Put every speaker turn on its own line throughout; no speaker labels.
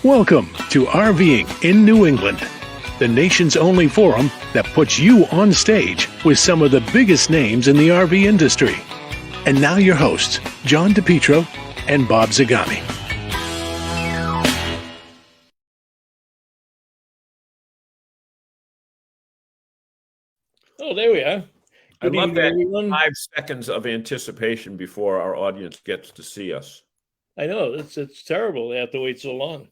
Welcome to RVing in New England, the nation's only forum that puts you on stage with some of the biggest names in the RV industry. And now your hosts, John DePietro and Bob Zagami.
Oh, there we are.
I love that 5 seconds of anticipation before our audience gets to see us.
I know it's terrible. They have to wait so long,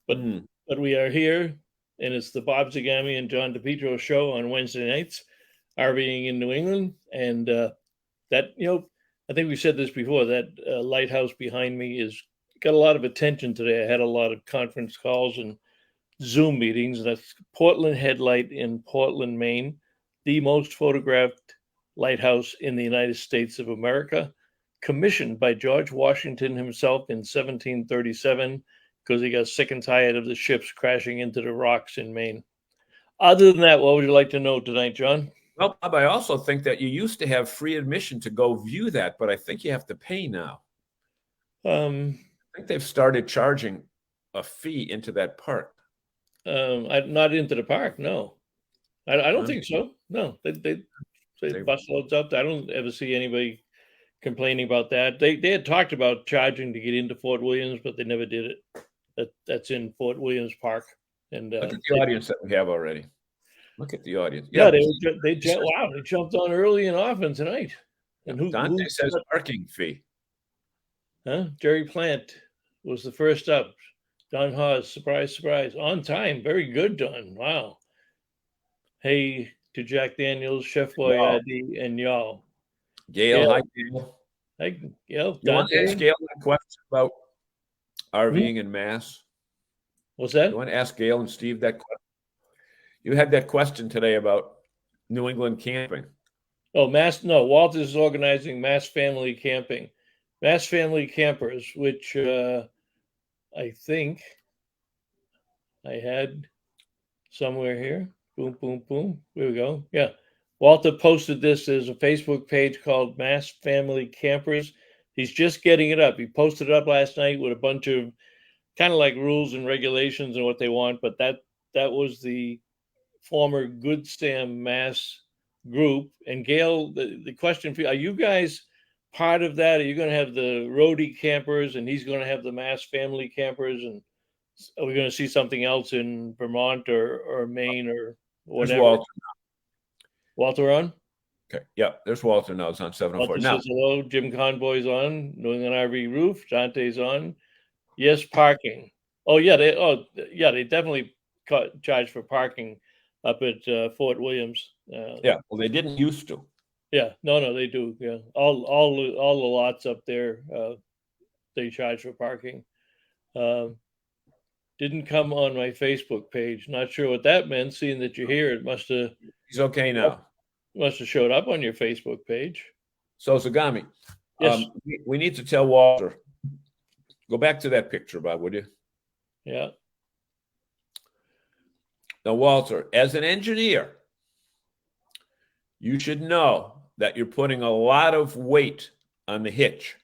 but we are here, and it's the Bob Zagami and John DePietro show on Wednesday nights, RVing in New England, and that I think we said this before. That lighthouse behind me is got a lot of attention today. I had a lot of conference calls and Zoom meetings. That's Portland Headlight in Portland, Maine, the most photographed lighthouse in the United States of America, commissioned by George Washington himself in 1737 because he got sick and tired of the ships crashing into the rocks in Maine. Other than that, what would you like to know tonight, John?
Well, Bob, I also think that you used to have free admission to go view that, but I think you have to pay now. I think they've started charging a fee into that park.
Not into the park, no. I don't think so. No, they bus loads up. I don't ever see anybody complaining about that. They had talked about charging to get into Fort Williams, but they never did it. That's in Fort Williams Park. And
look at the audience that we have already. Look at the audience.
Yeah, they jumped on early and often tonight. And
Dante says parking fee.
Huh? Jerry Plant was the first up. Don Hawes, surprise, on time. Very good, Don. Wow. Hey to Jack Daniels, Chef Boyardee, and y'all.
Gail, hi, Gail.
Hi, Gail.
You want to ask Gail a question about RVing in Mass?
What's that?
You want to ask Gail and Steve that question? You had that question today about New England camping.
Oh, Walter's organizing Mass Family Camping. Mass Family Campers, which I think I had somewhere here. Boom, boom, boom. Here we go. Yeah. Walter posted this as a Facebook page called Mass Family Campers. He's just getting it up. He posted it up last night with a bunch of kind of like rules and regulations and what they want. But that was the former Good Sam Mass group. And Gail, the question for you, are you guys part of that? Are you going to have the roadie campers and he's going to have the Mass Family Campers? And are we going to see something else in Vermont or Maine or whatever? Walter on?
Okay. Yeah, there's Walter now. It's on 704. Now,
says hello. Jim Conboy's on. New England RV Roof. Dante's on. Yes, parking. Oh, yeah. They definitely charge for parking up at Fort Williams.
Yeah. Well, they didn't used to.
Yeah. No, they do. Yeah. All the lots up there, they charge for parking. Didn't come on my Facebook page. Not sure what that meant. Seeing that you're here, it must have.
He's okay now.
Must have showed up on your Facebook page.
So Zagami,
yes.
We need to tell Walter. Go back to that picture, Bob, would you?
Yeah.
Now, Walter, as an engineer, you should know that you're putting a lot of weight on the hitch.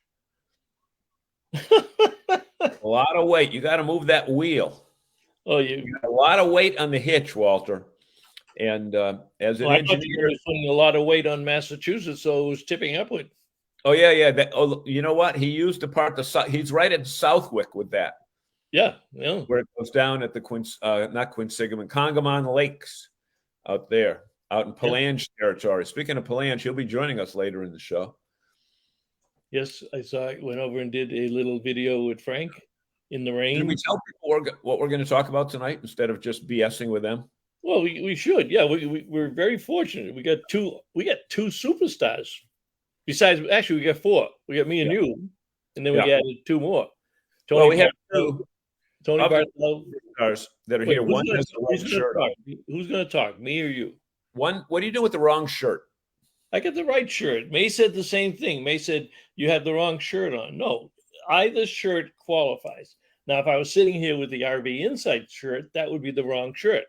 A lot of weight. You got to move that wheel.
Oh,
you got a lot of weight on the hitch, Walter. And as an engineer,
putting a lot of weight on Massachusetts, so it was tipping upward.
Oh yeah. You know what? He used the part he's right at Southwick with that.
Yeah.
Where it goes down at the not Quinsigamond, Congamon Lakes, out there, out in Palange territory. Speaking of Palange, he'll be joining us later in the show.
Yes, I saw it. Went over and did a little video with Frank in the rain.
Did we tell people what we're going to talk about tonight instead of just BSing with them?
Well, we should. Yeah, we're very fortunate. We got two superstars. Besides, actually, we got 4. We got me and you, and then we added 2 more.
We have 2
Tony Barthel
stars that are here. One has the wrong shirt.
Who's going to talk, me or you?
One. What do you do with the wrong shirt?
I got the right shirt. May said the same thing. May said you have the wrong shirt on. No, either shirt qualifies. Now, if I was sitting here with the RV Insight shirt, that would be the wrong shirt.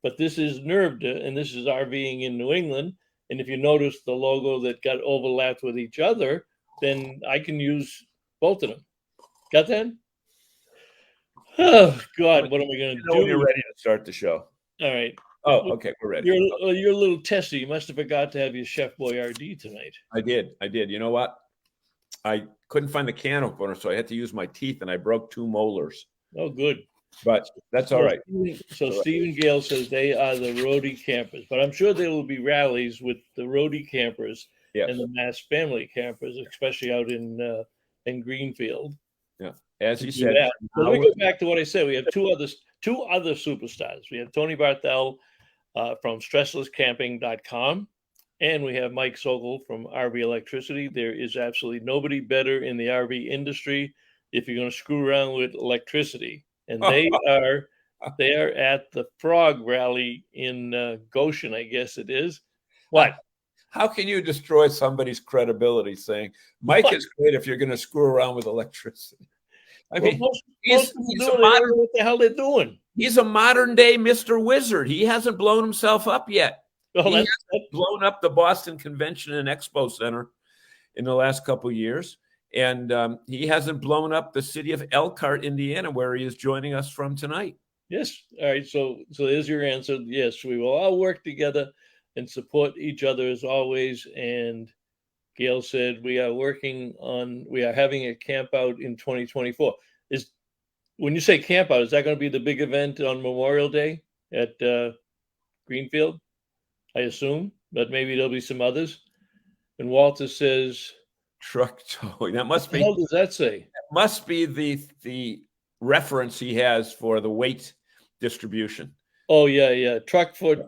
But this is NERVDA, and this is RVing in New England. And if you notice the logo that got overlapped with each other, then I can use both of them. Got that? Oh God, what am I going to do?
When you're ready to start the show.
All right.
Oh, okay, we're ready.
You're a little testy. You must have forgot to have your Chef Boyardee tonight.
I did. You know what? I couldn't find the can opener, so I had to use my teeth, and I broke 2 molars.
Oh, good.
But that's all right.
So Stephen Gale says they are the roadie campers, but I'm sure there will be rallies with the roadie campers and the Mass family campers, especially out in Greenfield.
Yeah, as he said.
So let me go back to what I said. We have two other superstars. We have Tony Barthel from stresslesscamping.com, and we have Mike Sokol from RVElectricity. There is absolutely nobody better in the RV industry if you're going to screw around with electricity. And they are at the Frog Rally in Goshen, I guess it is. What?
How can you destroy somebody's credibility saying Mike is great if you're going to screw around with electricity? I mean, he's a modern,
what the hell they're doing.
He's a modern day Mr. Wizard. He hasn't blown himself up yet. He hasn't blown up the Boston Convention and Expo Center in the last couple of years. And he hasn't blown up the city of Elkhart, Indiana, where he is joining us from tonight.
Yes. All right. So there's your answer. Yes, we will all work together and support each other as always. And Gail said we are having a camp out in 2024. When you say camp out, is that going to be the big event on Memorial Day at Greenfield? I assume, but maybe there'll be some others. And Walter says
truck towing. That must be.
What does that say?
That must be the reference he has for the weight distribution.
Oh yeah. Truck for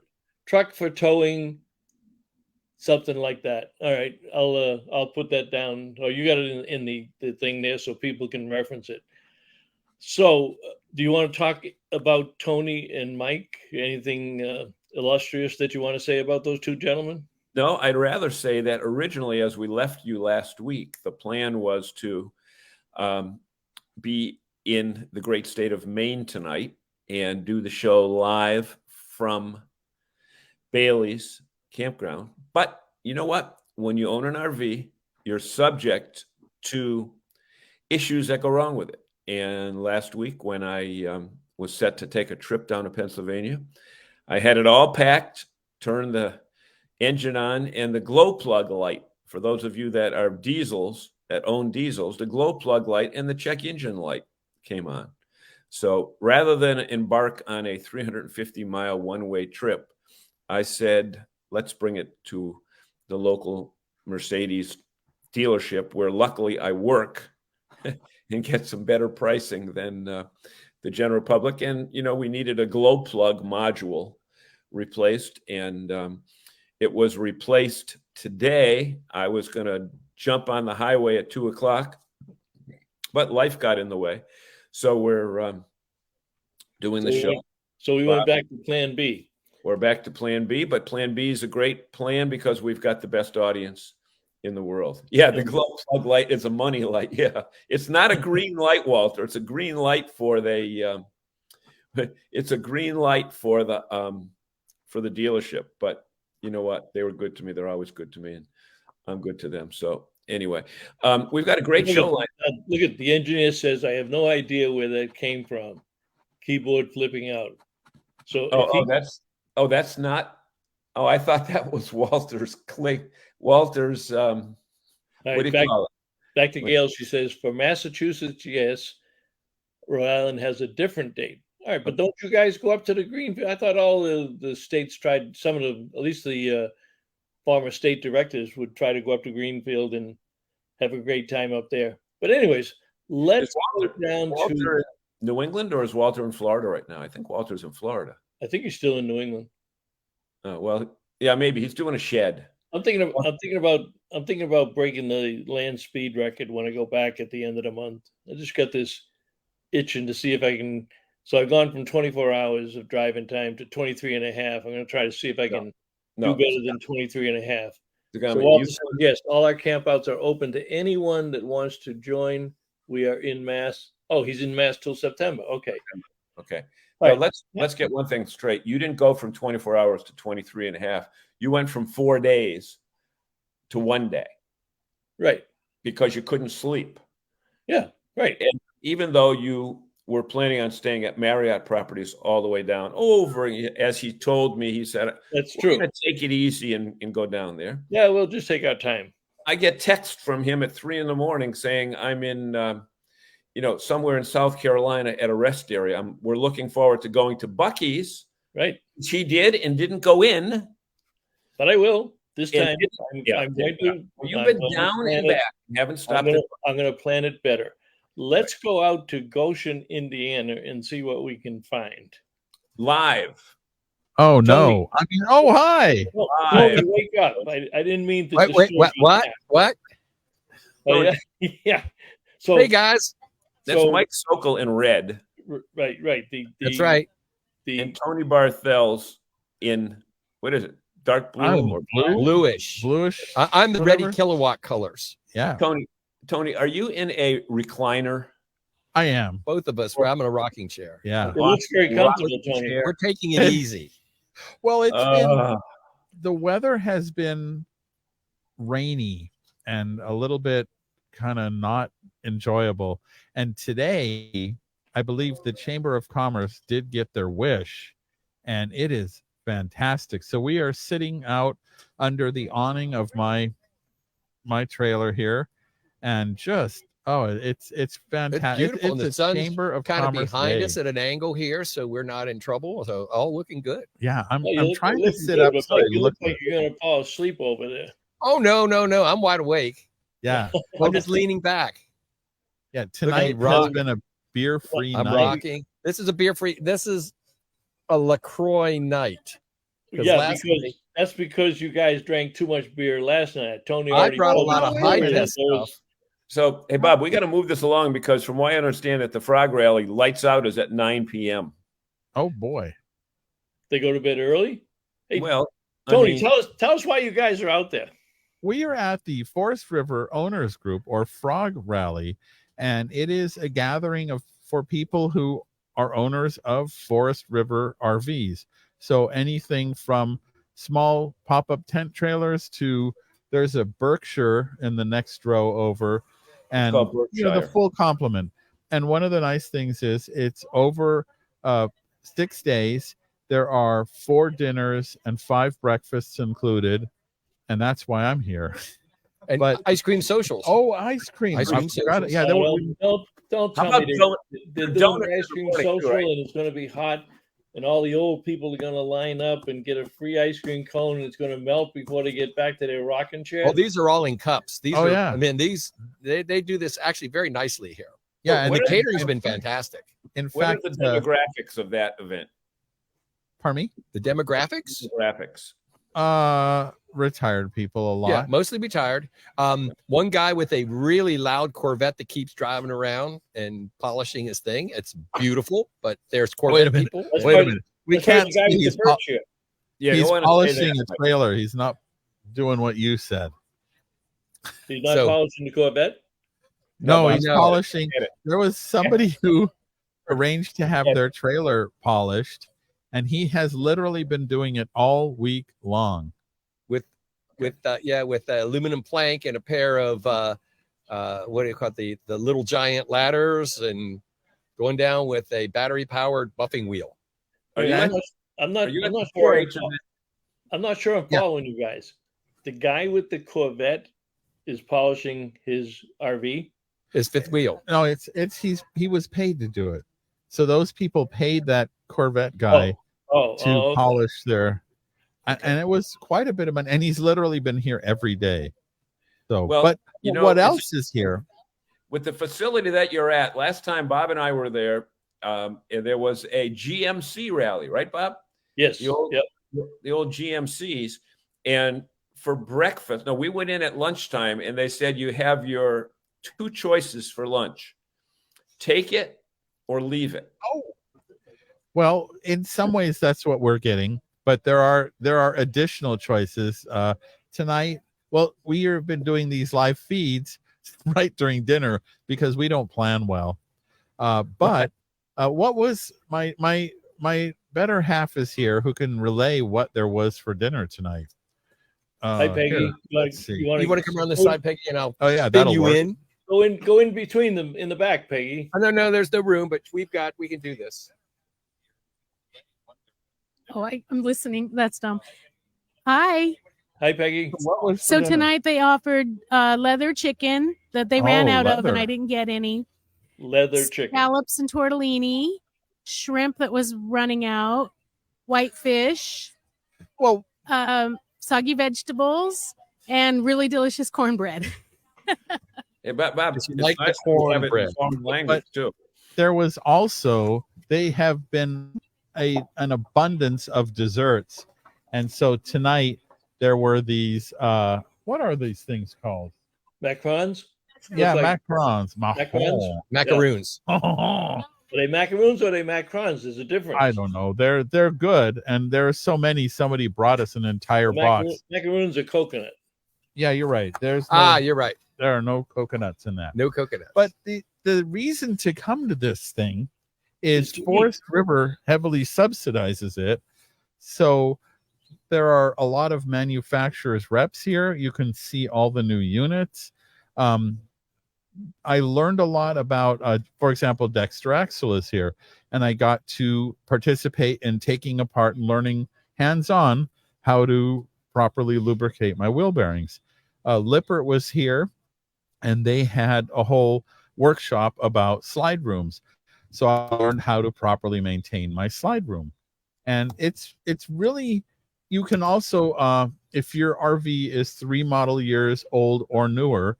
towing, something like that. All right, I'll put that down. Oh, you got it in the thing there so people can reference it. So, do you want to talk about Tony and Mike? Anything illustrious that you want to say about those two gentlemen?
No, I'd rather say that originally, as we left you last week, the plan was to be in the great state of Maine tonight and do the show live from Bayley's campground. But you know what? When you own an RV, you're subject to issues that go wrong with it. And last week, when I was set to take a trip down to Pennsylvania, I had it all packed, turned the engine on, and the glow plug light, for those of you that are diesels, that own diesels, the glow plug light and the check engine light came on. So rather than embark on a 350-mile one-way trip, I said, let's bring it to the local Mercedes dealership where luckily I work and get some better pricing than the general public. And, we needed a glow plug module replaced, and it was replaced today. I was going to jump on the highway at 2:00, but life got in the way. So we're doing the show.
So we went back to plan B.
We're back to plan B, but plan B is a great plan because we've got the best audience in the world. Yeah, the glow plug light is a money light. Yeah, it's not a green light, Walter. It's a green light for the dealership. But you know what? They were good to me. They're always good to me, and I'm good to them. So anyway, we've got a great show line.
Look at the engineer says, I have no idea where that came from. Keyboard flipping out. So that's not. Oh, I thought that was Walter's click. Walter's. What do you call it? Back to Gail. She says for Massachusetts, yes, Rhode Island has a different date. All right, but don't you guys go up to the Greenfield? I thought all the states tried. Some of them, at least the former state directors, would try to go up to Greenfield and have a great time up there. But anyways, let's go down to
New England, or is Walter in Florida right now? I think Walter's in Florida.
I think he's still in New England.
Well, yeah, maybe he's doing a shed.
I'm thinking about breaking the land speed record when I go back at the end of the month. I just got this itching to see if I can. So I've gone from 24 hours of driving time to 23 and a half. I'm going to try to see if I can do better than 23 and a half. So Walter said, yes, all our campouts are open to anyone that wants to join. We are in Mass. Oh, he's in Mass till September. Okay.
Now, let's get one thing straight. You didn't go from 24 hours to 23 and a half. You went from 4 days to 1 day.
Right.
Because you couldn't sleep.
Yeah, right.
And even though you were planning on staying at Marriott properties all the way down over. As he told me, he said,
That's
we're
true.
going to take it easy and go down there.
Yeah, we'll just take our time.
I get text from him at 3 a.m. saying I'm in, somewhere in South Carolina at a rest area. We're looking forward to going to Buc-ee's.
Right.
Which he did and didn't go in.
But I will this
And
time. I'm going to.
You've been down and back. You haven't stopped.
I'm going to plan it better. Let's go out to Goshen, Indiana, and see what we can find.
Live.
Oh,
Tony.
no. I mean, oh, hi.
Tony, wake up. I didn't mean to.
Wait, what?
Oh, yeah. So,
hey, guys.
That's Mike Sokol in red.
Right.
That's right.
And Tony Barthel's in, what is it? Dark blue or
bluish. I'm the ready kilowatt colors.
Yeah.
Tony, are you in a recliner?
I am.
Both of us. I'm in a rocking chair.
Yeah.
It looks very comfortable, Tony.
We're taking it easy.
Well, it's been, the weather has been rainy and a little bit kind of not enjoyable. And today, I believe the Chamber of Commerce did get their wish, and it is fantastic. So we are sitting out under the awning of my trailer here, and just it's fantastic.
It's beautiful. And the sun's
Chamber of
kind
Commerce
of behind
day.
us at an angle here, so we're not in trouble. So all looking good.
Yeah, I'm
Well,
trying to sit up so
you look like you're going to fall asleep over there.
Oh no, I'm wide awake.
Yeah,
I'm just leaning back.
Yeah, tonight has been a beer-free night.
I'm rocking. This is a beer-free. This is a LaCroix night.
Yeah, that's because you guys drank too much beer last night. Tony
I brought a lot of high test stuff.
So, hey, Bob, we got to move this along because from what I understand at the Frog Rally, lights out is at 9 p.m.
Oh, boy.
They go to bed early? Hey,
well,
Tony, tell us why you guys are out there.
We are at the Forest River Owners Group, or Frog Rally, and it is a gathering for people who are owners of Forest River RVs. So anything from small pop-up tent trailers to there's a Berkshire in the next row over, and the full complement. And one of the nice things is it's over 6 days. There are 4 dinners and 5 breakfasts included, and that's why I'm here.
And ice cream socials.
Oh, ice cream!
Ice cream socials.
Yeah,
don't tell me they're doing an ice cream social, and it's going to be hot, and all the old people are going to line up and get a free ice cream cone, and it's going to melt before they get back to their rocking chair.
Oh, these are all in cups. These are, I mean, they do this actually very nicely here.
Yeah,
and the catering's been fantastic.
In fact, what are the demographics of that event?
Pardon me?
The demographics?
Retired people a lot.
Yeah, mostly retired. One guy with a really loud Corvette that keeps driving around and polishing his thing. It's beautiful, but there's Corvette people.
Wait a minute. We can't see he's polishing a trailer. He's not doing what you said.
He's not polishing the Corvette?
No, he's polishing. There was somebody who arranged to have their trailer polished, and he has literally been doing it all week long.
With aluminum plank and a pair of what do you call it, the little giant ladders, and going down with a battery powered buffing wheel.
I'm not sure I'm following you guys. The guy with the Corvette is polishing his RV,
his fifth wheel.
No, he was paid to do it. So those people paid that Corvette guy to polish their. And it was quite a bit of money, and he's literally been here every day. So, but what else is here?
With the facility that you're at, last time Bob and I were there, there was a GMC rally, right, Bob?
Yes.
The old GMCs. And for breakfast, we went in at lunchtime, and they said you have your 2 choices for lunch. Take it or leave it.
Oh. Well, in some ways, that's what we're getting. But there are additional choices tonight. Well, we have been doing these live feeds right during dinner because we don't plan well. But what was my better half is here who can relay what there was for dinner tonight.
Hi, Peggy.
You want to come around this side, Peggy, and I'll
spin
you
work.
in.
Go in between them in the back, Peggy.
Oh, no, there's no room, but we can do this.
Oh, I'm listening. That's dumb. Hi.
Hi, Peggy.
What was
So tonight they offered leather chicken that they ran out of, and
leather.
I didn't get any.
Leather chicken.
Scallops and tortellini, shrimp that was running out, white fish,
Well,
soggy vegetables, and really delicious cornbread.
Yeah, Bob, it's
like the
nice to have it in
cornbread.
foreign language too.
There was also, they have been an abundance of desserts. And so tonight there were these, what are these things called?
Macarons?
Yeah,
like
macarons.
macarons?
macaroons.
Oh,
Are they macaroons or are they macarons? There's a difference.
I don't know. They're good. And there are so many, somebody brought us an entire box.
Macaroons are coconut.
Yeah, you're right.
You're right.
There are no coconuts in that.
No coconut.
But the reason to come to this thing is
It's to
Forest River heavily subsidizes it. So there are a lot of manufacturers reps here. You can see all the new units. I learned a lot about, for example, Dexter Axle is here, and I got to participate in taking apart and learning hands-on how to properly lubricate my wheel bearings. Lippert was here, and they had a whole workshop about slide rooms. So I learned how to properly maintain my slide room. And it's really, you can also, if your RV is 3 model years old or newer,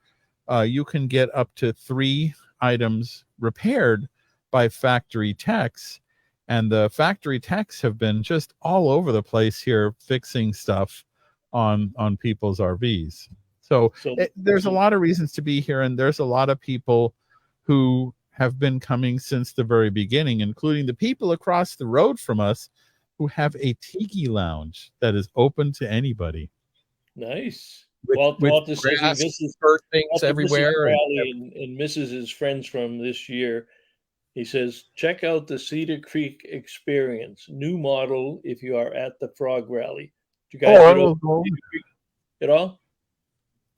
you can get up to 3 items repaired by factory techs. And the factory techs have been just all over the place here fixing stuff on people's RVs. So there's a lot of reasons to be here, and there's a lot of people who have been coming since the very beginning, including the people across the road from us who have a tiki lounge that is open to anybody.
Nice.
With
Walter says
grass,
he misses
bird things
Walter
everywhere.
misses Raleigh and misses his friends from this year. He says, check out the Cedar Creek experience. New model if you are at the Frog Rally. Did you guys get over Cedar Creek at all?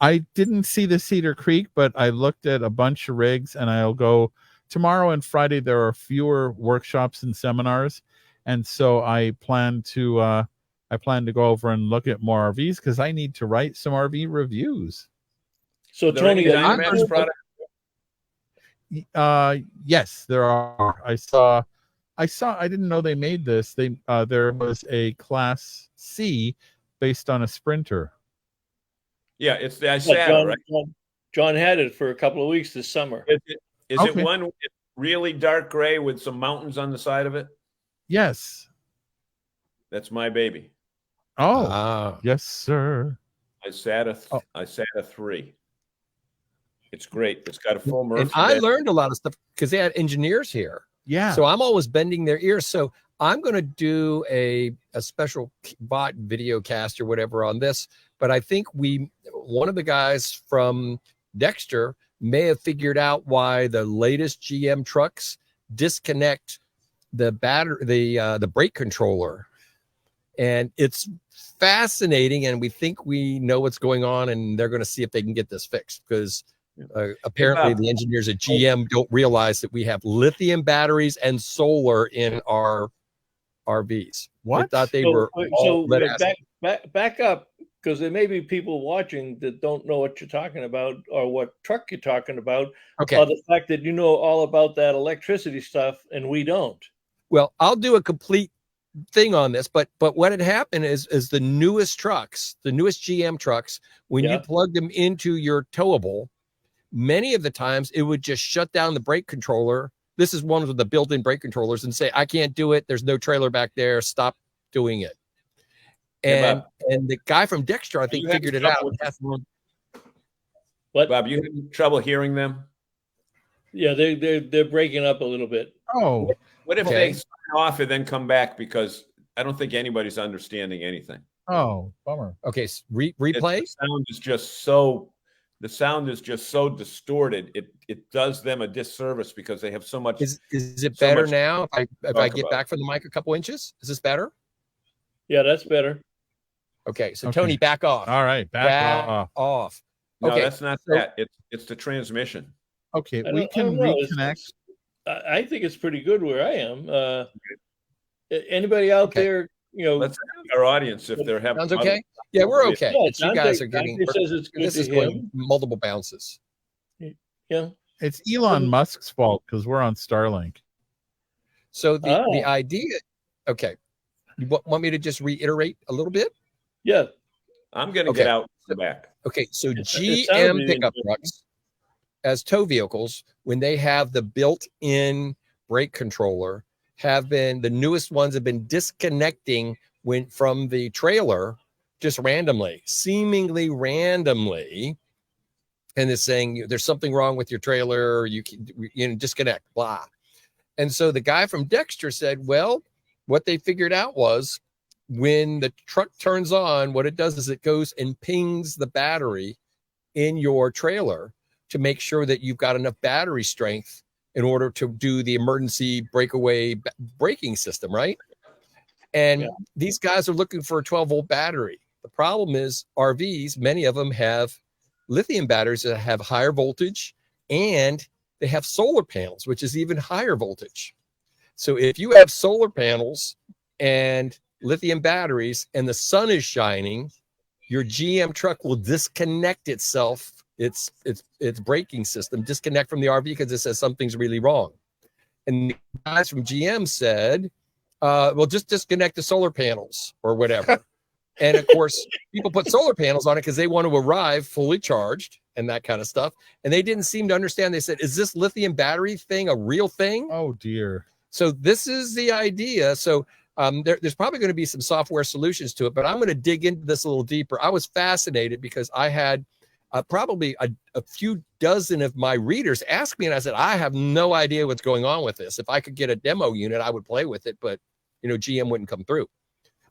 I didn't see the Cedar Creek, but I looked at a bunch of rigs, and I'll go tomorrow and Friday. There are fewer workshops and seminars, and so I plan to go over and look at more RVs because I need to write some RV reviews.
So Tony,
Dynamax product?
Yes, there are. I saw. I didn't know they made this. There was a Class C based on a Sprinter.
Yeah, it's the Saddle, right?
John had it for a couple of weeks this summer.
Is it one with really dark gray with some mountains on the side of it?
Yes.
That's my baby.
Oh, yes, sir.
I sat a 3. It's great. It's got a full Murphy.
And I learned a lot of stuff because they had engineers here.
Yeah.
So I'm always bending their ears. So I'm going to do a special bot video cast or whatever on this. But I think one of the guys from Dexter may have figured out why the latest GM trucks disconnect the brake controller. And it's fascinating. And we think we know what's going on, and they're going to see if they can get this fixed because apparently the engineers at GM don't realize that we have lithium batteries and solar in our RVs.
What?
They thought they were all lead acid.
Back up, because there may be people watching that don't know what you're talking about or what truck you're talking about.
Okay.
Or the fact that you know all about that electricity stuff and we don't.
Well, I'll do a complete thing on this, but what had happened is the newest trucks, the newest GM trucks, when you plug them into your towable, many of the times it would just shut down the brake controller. This is one of the built-in brake controllers and say, I can't do it. There's no trailer back there. Stop doing it. And the guy from Dexter, I think, figured it out.
What,
Bob, you having trouble hearing them?
Yeah, they're breaking up a little bit.
Oh,
what if they sign off and then come back? Because I don't think anybody's understanding anything.
Oh, bummer.
Okay, replay.
The sound is just so distorted. It does them a disservice because they have so much.
Is it better now? If I get back from the mic a couple inches, is this better?
Yeah, that's better.
Okay, so Tony, back off.
All right, back off.
off.
No,
Okay,
that's not that. It's the transmission.
Okay,
I
we
don't- I don't
can
know.
reconnect.
I think it's pretty good where I am. Anybody out
Okay.
there, you know?
Let's ask our audience if they're having.
Sounds okay? Yeah, we're okay.
Yeah,
It's you guys are
Dante
getting.
says it's good
This
to
is going
him.
multiple bounces.
Yeah.
It's Elon Musk's fault because we're on Starlink.
So the idea. Okay, you want me to just reiterate a little bit?
Yeah.
I'm going to
Okay.
get out and back.
Okay, so
It sounds
GM
really
pickup
interesting.
trucks as tow vehicles, when they have the built-in brake controller, the newest ones have been disconnecting from the trailer just randomly, seemingly randomly, and it's saying there's something wrong with your trailer, you can disconnect, blah. And so the guy from Dexter said, well, what they figured out was when the truck turns on, what it does is it goes and pings the battery in your trailer to make sure that you've got enough battery strength in order to do the emergency breakaway braking system, right? And these guys are looking for a 12-volt battery. The problem is RVs, many of them have lithium batteries that have higher voltage, and they have solar panels, which is even higher voltage. So if you have solar panels and lithium batteries and the sun is shining, your GM truck will disconnect itself, its braking system, disconnect from the RV because it says something's really wrong. And the guys from GM said, well, just disconnect the solar panels or whatever. And of course, people put solar panels on it because they want to arrive fully charged and that kind of stuff. And they didn't seem to understand. They said, is this lithium battery thing a real thing?
Oh, dear.
So this is the idea. So there's probably going to be some software solutions to it, but I'm going to dig into this a little deeper. I was fascinated because I had probably a few dozen of my readers ask me, and I said, I have no idea what's going on with this. If I could get a demo unit, I would play with it, but GM wouldn't come through.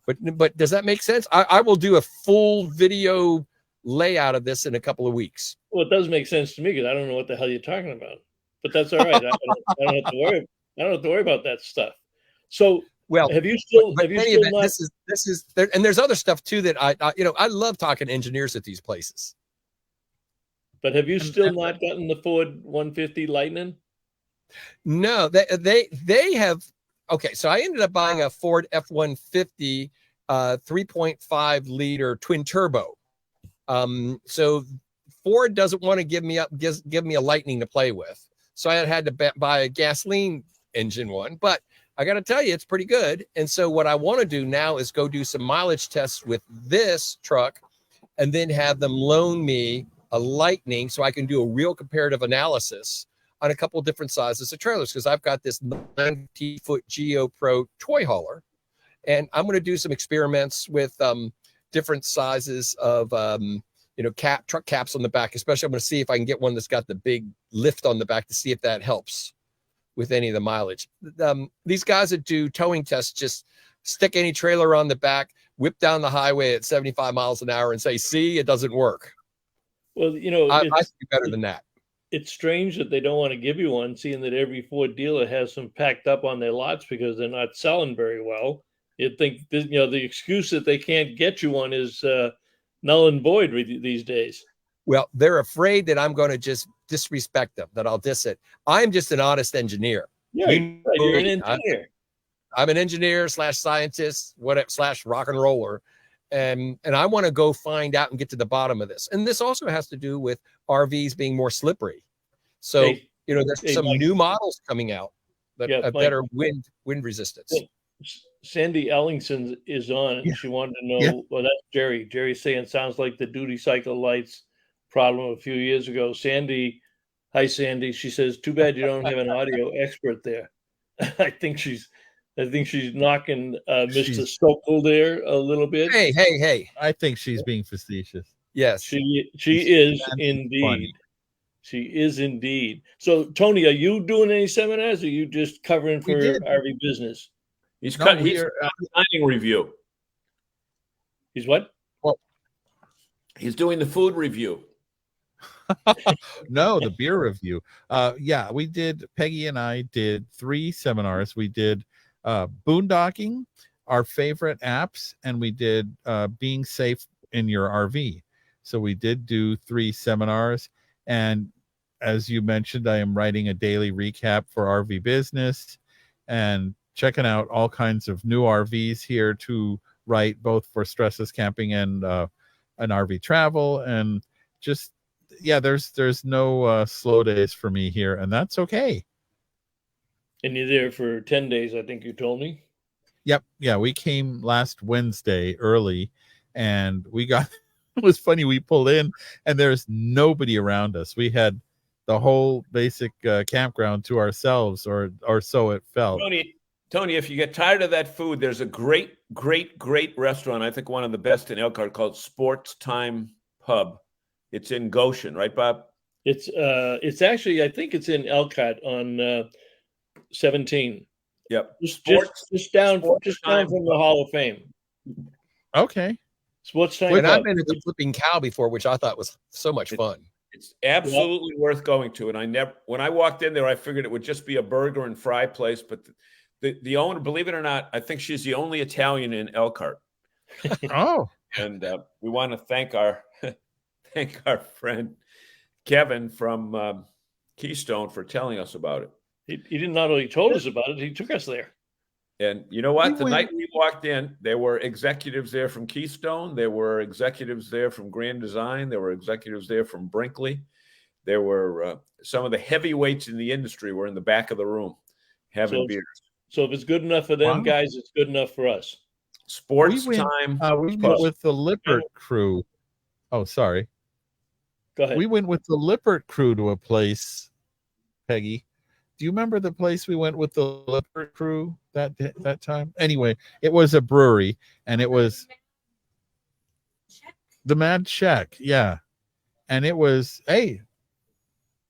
But does that make sense? I will do a full video layout of this in a couple of weeks.
Well, it does make sense to me because I don't know what the hell you're talking about. But that's all right. I don't have to worry. I don't have to worry about that stuff. So,
well,
have you still?
But
have you
any
still
event,
not?
this is there, and there's other stuff too that I love talking to engineers at these places.
But have you still not gotten the Ford 150 Lightning?
No, they have. Okay, so I ended up buying a Ford F-150 3.5 liter twin turbo. So Ford doesn't want to give me a Lightning to play with. So I had to buy a gasoline engine one, but I got to tell you, it's pretty good. And so what I want to do now is go do some mileage tests with this truck and then have them loan me a Lightning so I can do a real comparative analysis on a couple of different sizes of trailers, because I've got this 90-foot Geo Pro toy hauler, and I'm going to do some experiments with different sizes of truck caps on the back. Especially, I'm going to see if I can get one that's got the big lift on the back to see if that helps with any of the mileage. These guys that do towing tests just stick any trailer on the back, whip down the highway at 75 miles an hour, and say, "See, it doesn't work."
Well,
I think better than that.
It's strange that they don't want to give you one, seeing that every Ford dealer has some packed up on their lots because they're not selling very well. You'd think the excuse that they can't get you one is null and void these days.
Well, they're afraid that I'm going to just disrespect them, that I'll diss it. I'm just an honest engineer.
Yeah, you're an engineer.
I'm an engineer / scientist, / rock and roller. And I want to go find out and get to the bottom of this. And this also has to do with RVs being more slippery. So, there's some new models coming out that have better wind resistance.
Sandy Ellingson is on, and she wanted to know, well, that's Jerry. Jerry's saying, sounds like the duty cycle lights problem a few years ago. Sandy, hi, Sandy. She says, too bad you don't have an audio expert there. I think she's knocking Mr. Sokol there a little bit.
Hey.
I think she's being facetious.
Yes.
She is indeed. Funny. She is indeed. So, Tony, are you doing any seminars, or are you just covering for RV business?
He's designing review.
He's what?
Well, he's doing the food review.
No, the beer review. We did. Peggy and I did 3 seminars. We did boondocking, our favorite apps, and we did being safe in your RV. So we did do 3 seminars, and as you mentioned, I am writing a daily recap for RV Business and checking out all kinds of new RVs here to write, both for Stressless Camping and an RV Travel. And just, yeah, there's no slow days for me here, and that's okay.
And you're there for 10 days, I think you told me.
Yep. Yeah, we came last Wednesday early, and we got it was funny, we pulled in and there's nobody around us. We had the whole basic campground to ourselves, or so it felt.
Tony, if you get tired of that food, there's a great restaurant, I think one of the best in Elkhart, called Sports Time Pub. It's in Goshen, right, Bob?
It's actually, I think it's in Elkhart on 17.
Yep.
Just down from the Hall of Fame.
Okay.
Sports Time.
And I've been to the Flipping Cow before, which I thought was so much fun.
It's absolutely worth going to. And when I walked in there, I figured it would just be a burger and fry place. But the owner, believe it or not, I think she's the only Italian in Elkhart.
Oh.
And we want to thank our friend Kevin from Keystone for telling us about it.
He didn't not only told us about it, he took us there.
And you know what? The night we walked in, there were executives there from Keystone. There were executives there from Grand Design. There were executives there from Brinkley. There were some of the heavyweights in the industry were in the back of the room having beers.
So if it's good enough for them, guys, it's good enough for us.
Sports Time.
We went with the Lippert crew. Oh, sorry.
Go ahead.
We went with the Lippert crew to a place, Peggy. Do you remember the place we went with the Lippert crew that time? Anyway, it was a brewery, and it was the Mad Shack. Yeah. And it was, the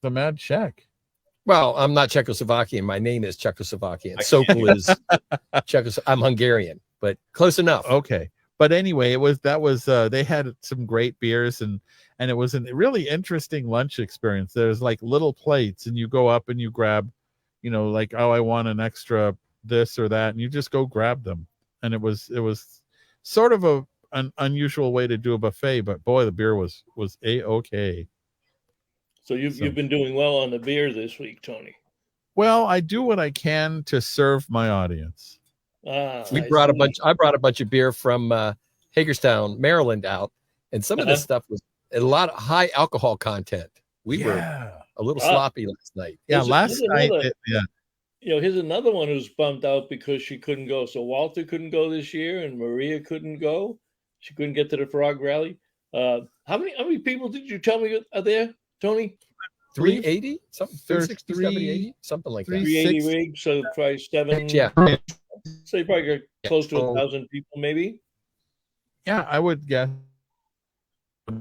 Mad Shack.
Well, I'm not Czechoslovakian. My name is Czechoslovakian. Sokol is I'm Hungarian, but close enough.
Okay. But anyway, they had some great beers, and it was a really interesting lunch experience. There's like little plates, and you go up and you grab, like, oh, I want an extra this or that, and you just go grab them. And it was sort of an unusual way to do a buffet, but boy, the beer was a-okay.
So you've been doing well on the beer this week, Tony.
Well, I do what I can to serve my audience.
I brought a bunch of beer from Hagerstown, Maryland out, and some of this stuff was a lot of high alcohol content. We were a little sloppy last night.
Yeah, last night.
Here's another one who's bummed out because she couldn't go. So Walter couldn't go this year, and Maria couldn't go. She couldn't get to the Frog Rally. How many people did you tell me are there, Tony?
380, something, 360, 780, something like that.
380 rigs, so probably 7.
Yeah.
So you probably got close to 1,000 people, maybe.
Yeah, I would guess.
All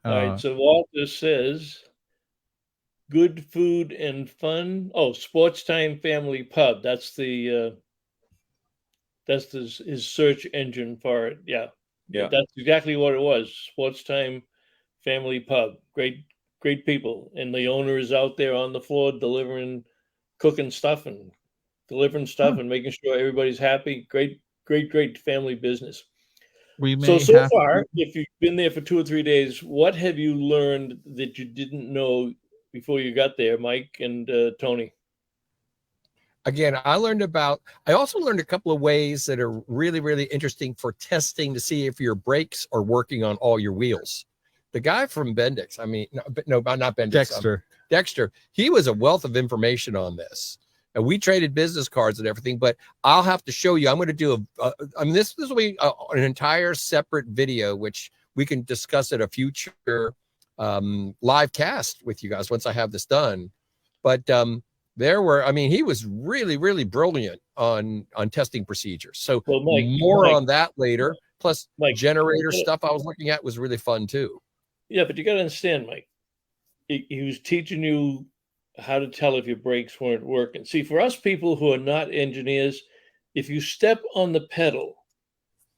right. So Walter says, good food and fun. Oh, Sports Time Family Pub. That's his search engine for it. Yeah. That's exactly what it was. Sports Time Family Pub. Great people, and the owner is out there on the floor cooking stuff and delivering stuff and making sure everybody's happy. Great family business. So far, if you've been there for 2 or 3 days, what have you learned that you didn't know before you got there, Mike and Tony?
Again, I also learned a couple of ways that are really, really interesting for testing to see if your brakes are working on all your wheels. The guy from Bendix, not Bendix. Dexter, he was a wealth of information on this. And we traded business cards and everything, but I'll have to show you. I'm going to do this will be an entire separate video, which we can discuss at a future live cast with you guys once I have this done. But he was really, really brilliant on testing procedures. So Mike, on that later. Plus, generator stuff I was looking at was really fun too.
Yeah, but you got to understand, Mike. He was teaching you how to tell if your brakes weren't working. See, for us people who are not engineers, if you step on the pedal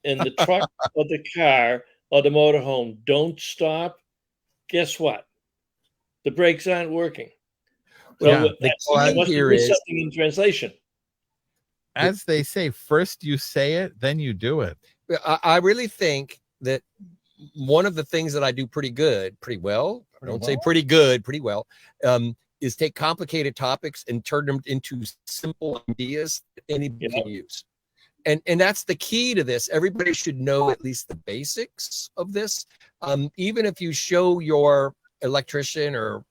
and the truck or the car or the motorhome don't stop, guess what? The brakes aren't working. So
the
must be something in translation.
As they say, first you say it, then you do it.
I really think that one of the things that I do pretty well, I don't say pretty good, pretty well, is take complicated topics and turn them into simple ideas that anybody can use. And that's the key to this. Everybody should know at least the basics of this. Even if you show your electrician or,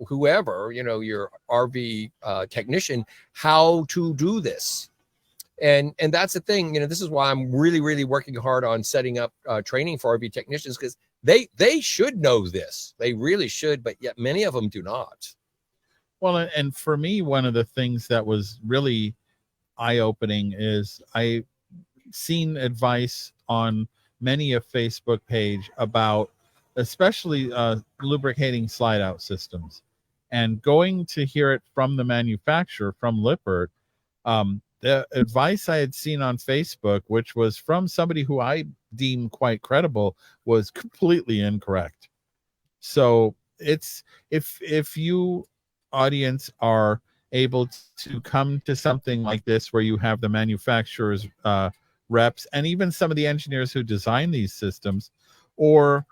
whoever, your RV technician, how to do this. And that's the thing, this is why I'm really, really working hard on setting up training for RV technicians, because they should know this. They really should, but yet many of them do not.
Well, and for me, one of the things that was really eye-opening is I seen advice on many a Facebook page about especially lubricating slide-out systems, and going to hear it from the manufacturer, from Lippert. The advice I had seen on Facebook, which was from somebody who I deem quite credible, was completely incorrect. So it's if you audience are able to come to something like this where you have the manufacturer's reps and even some of the engineers who design these systems, or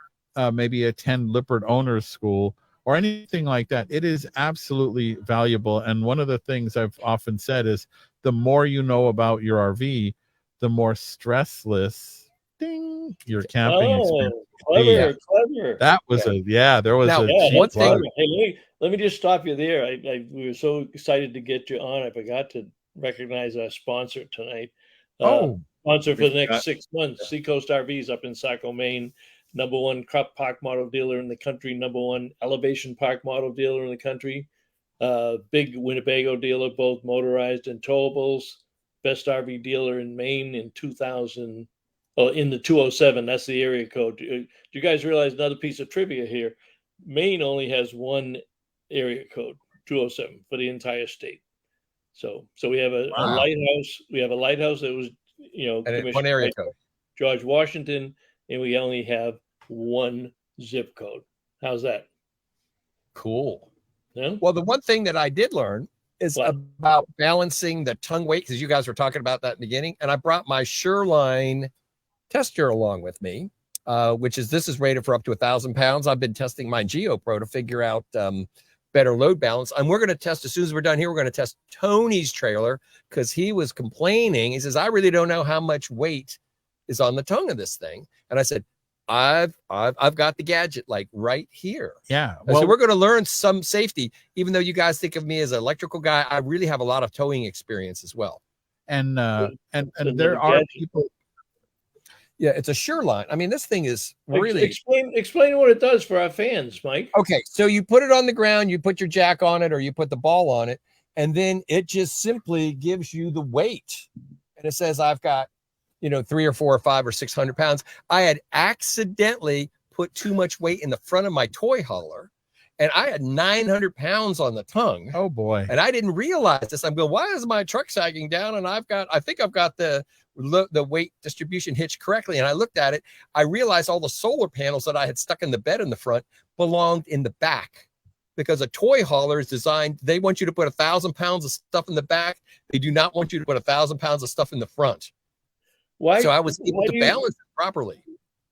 maybe attend Lippert Owners School or anything like that, it is absolutely valuable. And one of the things I've often said is the more you know about your RV, the more stressless your camping experience.
Clever.
That was there was
one thing.
Hey, let me just stop you there. We were so excited to get you on. I forgot to recognize our sponsor tonight. Sponsor for the next 6 months, Seacoast RVs up in Saco, Maine. #1 crop park model dealer in the country. #1 elevation park model dealer in the country. Big Winnebago dealer, both motorized and towables. Best RV dealer in Maine in 2000. Oh, in the 207, that's the area code. Do you guys realize another piece of trivia here? Maine only has one area code, 207, for the entire state. So we have a lighthouse. We have a lighthouse that was,
and one area code,
George Washington, and we only have one zip code. How's that?
Cool.
Yeah?
Well, the one thing that I did learn is about balancing the tongue weight, because you guys were talking about that in the beginning, and I brought my Shoreline tester along with me, this is rated for up to 1,000 pounds. I've been testing my GeoPro to figure out better load balance. And we're going to test, as soon as we're done here, we're going to test Tony's trailer, because he was complaining. He says, I really don't know how much weight is on the tongue of this thing. And I said, I've got the gadget like right here.
Yeah.
Well, so we're going to learn some safety, even though you guys think of me as an electrical guy. I really have a lot of towing experience as well.
And there are people.
Yeah, it's a Shoreline. I mean, this thing is really...
Explain what it does for our fans, Mike.
Okay, so you put it on the ground, you put your jack on it, or you put the ball on it, and then it just simply gives you the weight. And it says, I've got, 3 or 4 or 5 or 600 pounds. I had accidentally put too much weight in the front of my toy hauler, and I had 900 pounds on the tongue.
Oh, boy.
And I didn't realize this. I'm going, why is my truck sagging down? And I think I've got the weight distribution hitched correctly. And I looked at it. I realized all the solar panels that I had stuck in the bed in the front belonged in the back, because a toy hauler is designed. They want you to put 1,000 pounds of stuff in the back. They do not want you to put 1,000 pounds of stuff in the front. So I was able to balance it properly.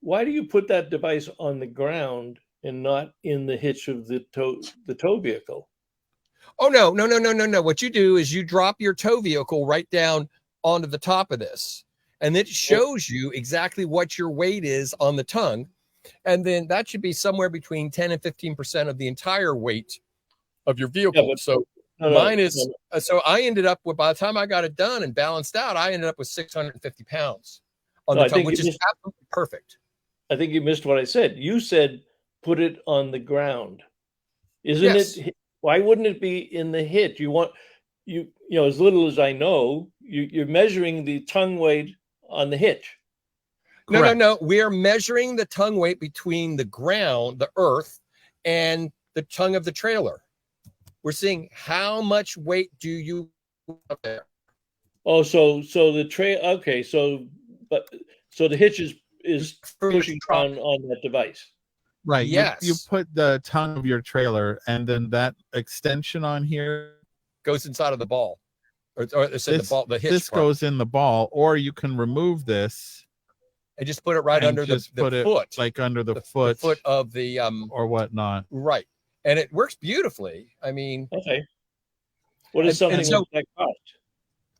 Why do you put that device on the ground and not in the hitch of the tow vehicle?
Oh, no. What you do is you drop your tow vehicle right down onto the top of this, and it shows you exactly what your weight is on the tongue. And then that should be somewhere between 10 and 15% of the entire weight of your vehicle. Mine is, so I ended up with, by the time I got it done and balanced out, I ended up with 650 pounds on the tongue, which is absolutely perfect.
I think you missed what I said. You said, put it on the ground. Isn't it? Why wouldn't it be in the hitch? As little as I know, you're measuring the tongue weight on the hitch.
No. We are measuring the tongue weight between the ground, the earth, and the tongue of the trailer. We're seeing how much weight do you up there.
Oh, so the trail. Okay, so the hitch is pushing down on that device.
Right.
Yes.
You put the tongue of your trailer, and then that extension on here
goes inside of the ball, or the hitch.
This
part
goes in the ball, or you can remove this
and just put it right
And
under the
just put it
foot,
like under the
the
foot
foot of the
or whatnot.
right, and it works beautifully. I mean,
Okay. What does something
and so-
like that cost?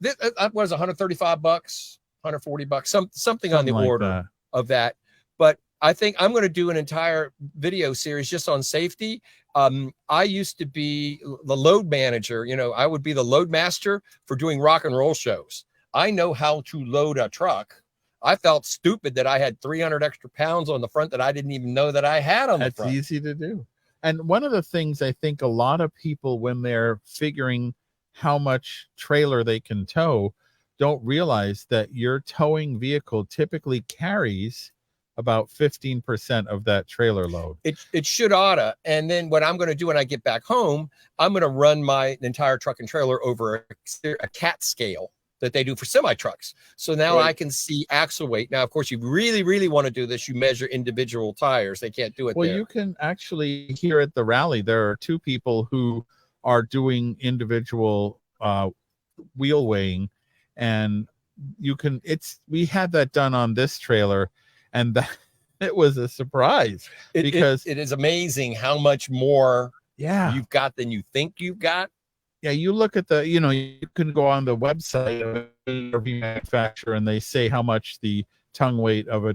this was $135, $140, something on the
Something like
order
that.
of that. But I think I'm going to do an entire video series just on safety. I used to be the load manager. You know, I would be the load master for doing rock and roll shows. I know how to load a truck. I felt stupid that I had 300 extra pounds on the front that I didn't even know that I had on the
That's
front.
easy to do. And one of the things I think a lot of people, when they're figuring how much trailer they can tow, don't realize that your towing vehicle typically carries about 15% of that trailer load.
It should oughta. And then what I'm going to do when I get back home, I'm going to run my entire truck and trailer over a CAT scale that they do for semi trucks. So now
Right.
I can see axle weight. Now, of course, you really, really want to do this. You measure individual tires. They can't do it
Well,
there.
you can actually, here at the rally, there are two people who are doing individual wheel weighing, and you can, we had that done on this trailer, and that it was a surprise because
it is amazing how much more
you've
got than you think you've got.
Yeah, you look at the, you can go on the website of the RV manufacturer and they say how much the tongue weight of a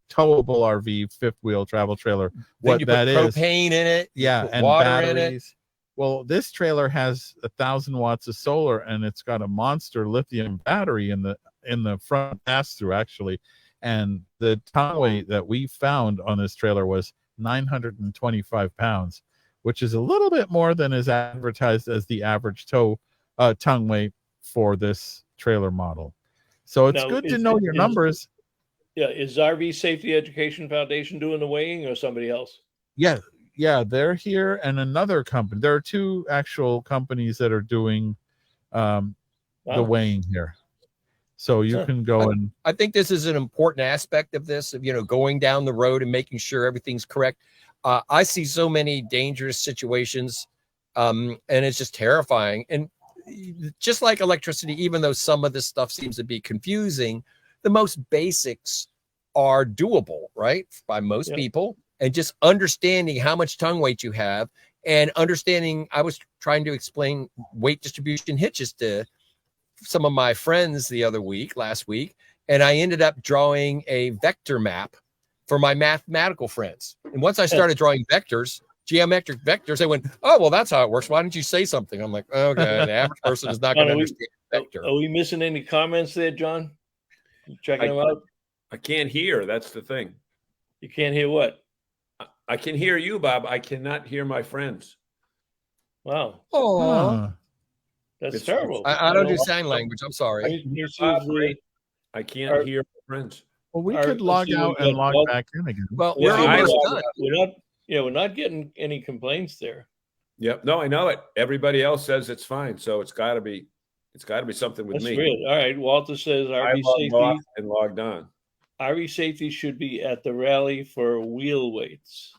towable RV fifth wheel travel trailer,
Then
what
you
that
put
is.
propane in it.
Yeah,
put
and
water
batteries.
in it.
Well, this trailer has 1,000 watts of solar, and it's got a monster lithium battery in the front pass-through, actually. And the tongue weight that we found on this trailer was 925 pounds, which is a little bit more than is advertised as the average tongue weight for this trailer model. So it's
Now,
good to
is
know
it-
your
is-
numbers.
Yeah, is RV Safety Education Foundation doing the weighing or somebody else?
Yeah, they're here, and another company. There are two actual companies that are doing the
Wow.
weighing here. So you
Huh.
can go and
I think this is an important aspect of this, of, going down the road and making sure everything's correct. I see so many dangerous situations, and it's just terrifying. And just like electricity, even though some of this stuff seems to be confusing, the most basics are doable, right? By most
Yeah.
people. And just understanding how much tongue weight you have, and understanding, I was trying to explain weight distribution hitches to some of my friends last week, and I ended up drawing a vector map for my mathematical friends. And once I started drawing geometric vectors, they went, "Oh, well, that's how it works. Why didn't you say something?" I'm like, okay, the average person is not going to understand vector.
Are we missing any comments there, John? You checking them out?
I can't hear. That's the thing.
You can't hear what?
I can hear you, Bob. I cannot hear my friends.
Wow,
Huh.
that's
It's-
terrible.
I don't do sign language. I'm sorry.
Let me see if we-
I can't hear my friends.
Well, we
All right,
could
let's
log
see what
out
we
and
got.
log back in again.
Well,
Yeah,
we're almost
I-
done.
we're not getting any complaints there.
Yep. No, I know it. Everybody else says it's fine. So it's got to be something with
That's
me.
weird. All right, Walter says
I
RV
logged off
safety.
and logged on.
RV safety should be at the rally for wheel weights.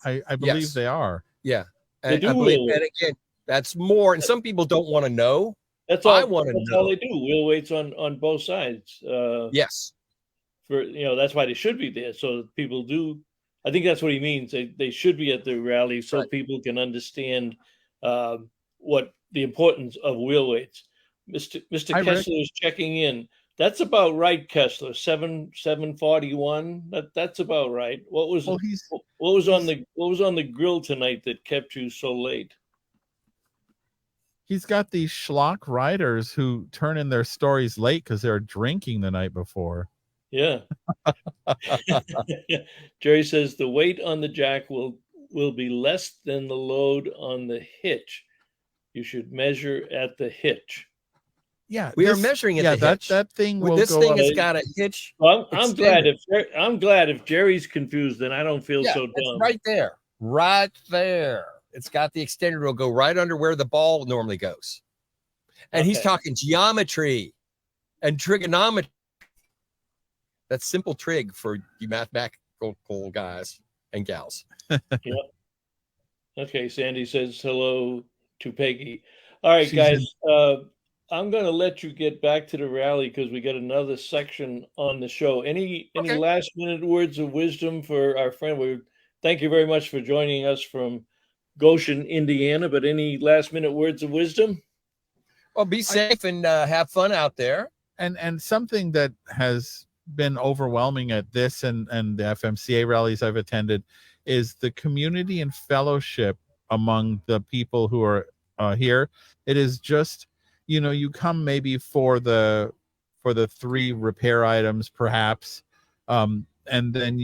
I believe
Yes.
they are.
Yeah.
They
And
do
I believe,
wheel
and again, that's more. And some people don't want to know.
That's all.
I wanna
That's all
know.
they do. Wheel weights on both sides.
Yes.
For that's why they should be there. So people do. I think that's what he means. They should be at the rally so
Right.
people can understand what the importance of wheel weights. Mr.
Hi, Rick.
Kessler is checking in. That's about right, Kessler. 741. That's about right. What was
Well,
what was on the grill tonight that kept you so late?
he's got these schlock riders who turn in their stories late because they're drinking the night before.
Yeah. Jerry says the weight on the jack will be less than the load on the hitch. You should measure at the hitch.
Yeah,
We are measuring at the hitch.
that thing will
This
go
thing
up.
has got a hitch.
Well, I'm glad
Extended.
I'm glad if Jerry's confused, then I don't feel
Yeah,
so
it's
dumb.
right there. Right there. It's got the extender. It'll go right under where the ball normally goes. And he's
Okay.
talking geometry and trigonometry. That's simple trig for you mathematical guys and gals.
Okay, Sandy says hello to Peggy. All right,
She's
guys. I'm going to let you get back to the rally because we got another section on the show. Any
Okay.
last minute words of wisdom for our friend? Thank you very much for joining us from Goshen, Indiana. But any last minute words of wisdom?
Well, be safe and have fun out there.
And something that has been overwhelming at this and the FMCA rallies I've attended is the community and fellowship among the people who are here. It is just, you come maybe for the 3 repair items perhaps, and then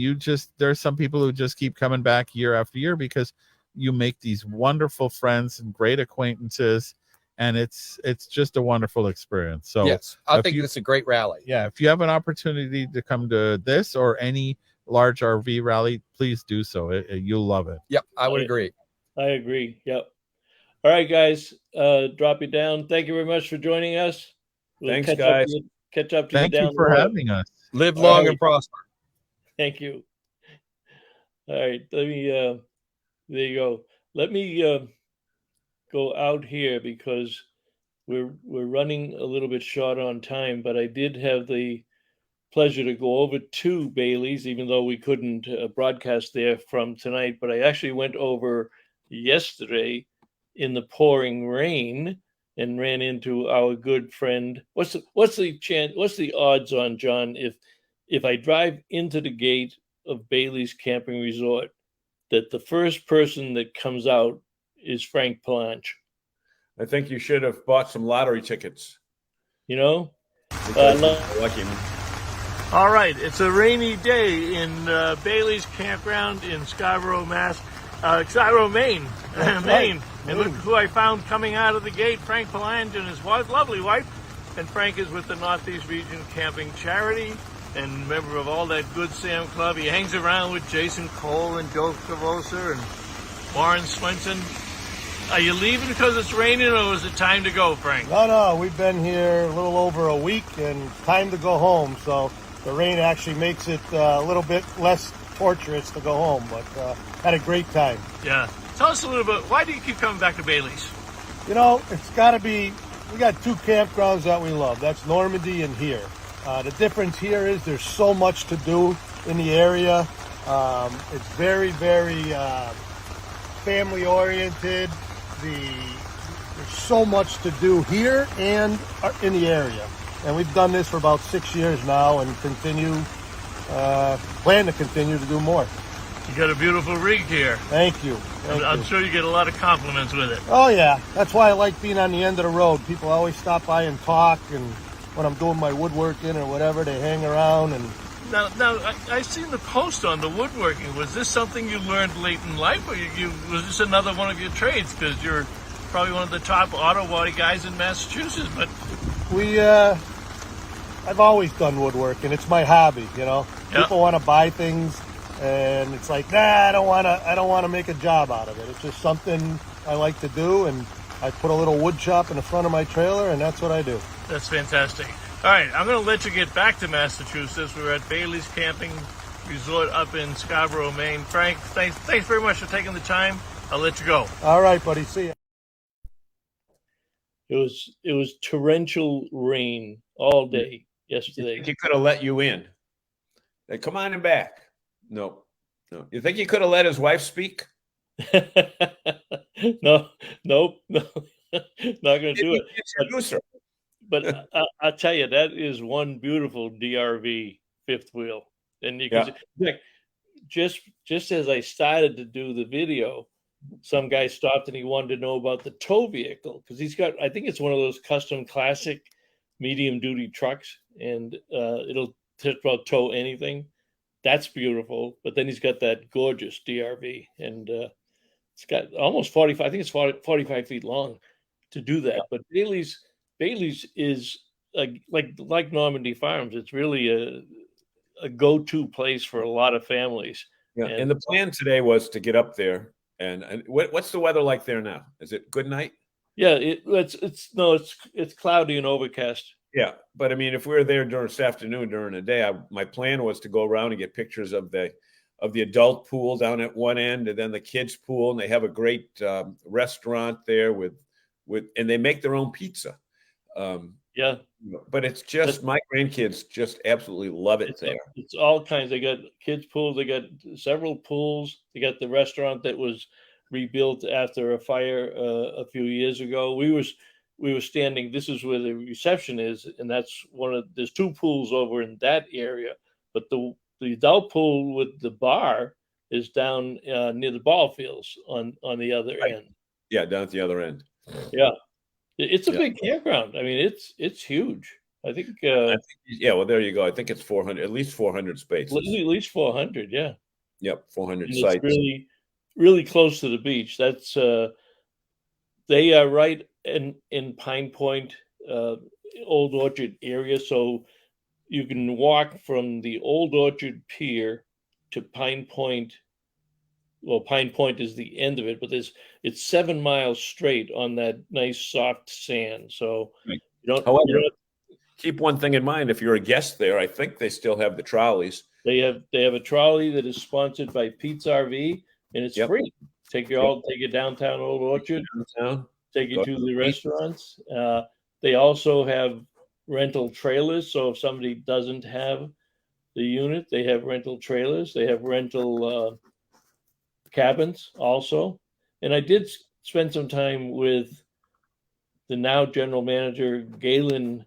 there's some people who just keep coming back year after year because you make these wonderful friends and great acquaintances, and it's just a wonderful experience. So
yes, I think it's a great rally.
Yeah, if you have an opportunity to come to this or any large RV rally, please do so. You'll love it.
Yep, I would agree.
I agree. Yep. All right, guys, drop it down. Thank you very much for joining us.
Thanks, guys.
Catch up to
Thank
you down
you for
the road.
having us.
Live long and prosper.
Thank you. All right, let me. There you go. Let me go out here because we're running a little bit short on time. But I did have the pleasure to go over to Bayley's, even though we couldn't broadcast there from tonight. But I actually went over yesterday in the pouring rain and ran into our good friend. What's the odds on, John, if I drive into the gate of Bayley's Camping Resort, that the first person that comes out is Frank Palange?
I think you should have bought some lottery tickets.
Lucky
man.
All right, it's a rainy day in Bayley's Campground in Scarborough, Maine. Maine. And look who I found coming out of the gate, Frank Palange and his wife, lovely wife. And Frank is with the Northeast Region Camping Charity and member of all that Good Sam Club. He hangs around with Jason Cole and Joe Cavosa and Warren Swenson. Are you leaving because it's raining, or is it time to go, Frank?
No, we've been here a little over a week and time to go home. So the rain actually makes it a little bit less torturous to go home, but had a great time.
Yeah. Tell us a little bit, why do you keep coming back to Bayley's?
It's got to be, we got 2 campgrounds that we love. That's Normandy and here. The difference here is there's so much to do in the area. It's very, very family oriented. There's so much to do here and in the area. And we've done this for about 6 years now and plan to continue to do more.
You got a beautiful rig here.
Thank you.
I'm sure you get a lot of compliments with it.
Oh, yeah. That's why I like being on the end of the road. People always stop by and talk, and when I'm doing my woodworking or whatever, they hang around. And
Now I've seen the post on the woodworking. Was this something you learned late in life, or was this another one of your trades? Because you're probably one of the top auto body guys in Massachusetts. But
I've always done woodworking. It's my hobby,
Yep.
People want to buy things, and it's like, I don't want to make a job out of it. It's just something I like to do, and I put a little wood shop in the front of my trailer, and that's what I do.
That's fantastic. All right, I'm going to let you get back to Massachusetts. We're at Bayley's Camping Resort up in Scarborough, Maine. Frank, thanks very much for taking the time. I'll let you go.
All right, buddy. See ya.
It was torrential rain all day yesterday.
He could have let you in. Hey, come on and back. No. You think he could have let his wife speak?
No, not going to do it. But I'll tell you, that is one beautiful DRV fifth wheel. And you can see, just as I started to do the video, some guy stopped and he wanted to know about the tow vehicle, because he's got, I think it's one of those custom classic medium duty trucks, and it'll just about tow anything. That's beautiful. But then he's got that gorgeous DRV, and it's got almost 45. I think it's 45 feet long to do that. But Bayley's is like Normandy Farms. It's really a go-to place for a lot of families.
Yeah. And the plan today was to get up there. And what's the weather like there now? Is it good night?
Yeah, it's cloudy and overcast.
Yeah, but I mean, if we were there during this afternoon during the day, my plan was to go around and get pictures of the adult pool down at one end, and then the kids pool, and they have a great restaurant there with and they make their own pizza.
Yeah.
But it's just, my grandkids just absolutely love it there.
It's all kinds. They got kids pools. They got several pools. They got the restaurant that was rebuilt after a fire a few years ago. We were standing. This is where the reception is, and that's there's two pools over in that area. But the adult pool with the bar is down near the ball fields on the other end.
Yeah, down at the other end.
Yeah, it's a big campground. I mean, it's huge. I think.
Yeah, well, there you go. I think it's 400, at least 400 spaces.
At least 400. Yeah.
Yep, 400
and
sites.
It's really, really close to the beach. That's they are right in Pine Point, Old Orchard area. So you can walk from the Old Orchard Pier to Pine Point. Well, Pine Point is the end of it, but it's 7 miles straight on that nice soft sand. So
right.
However,
keep one thing in mind: if you're a guest there, I think they still have the trolleys.
They have a trolley that is sponsored by Pete's RV, and it's free. Take you downtown Old Orchard, take you to the restaurants. They also have rental trailers. So if somebody doesn't have the unit, they have rental trailers. They have rental cabins also. And I did spend some time with the now general manager, Galen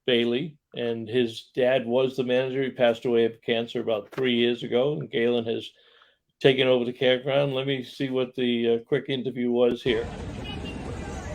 Bayley, and his dad was the manager. He passed away of cancer about 3 years ago, and Galen has taken over the campground. Let me see what the quick interview was here.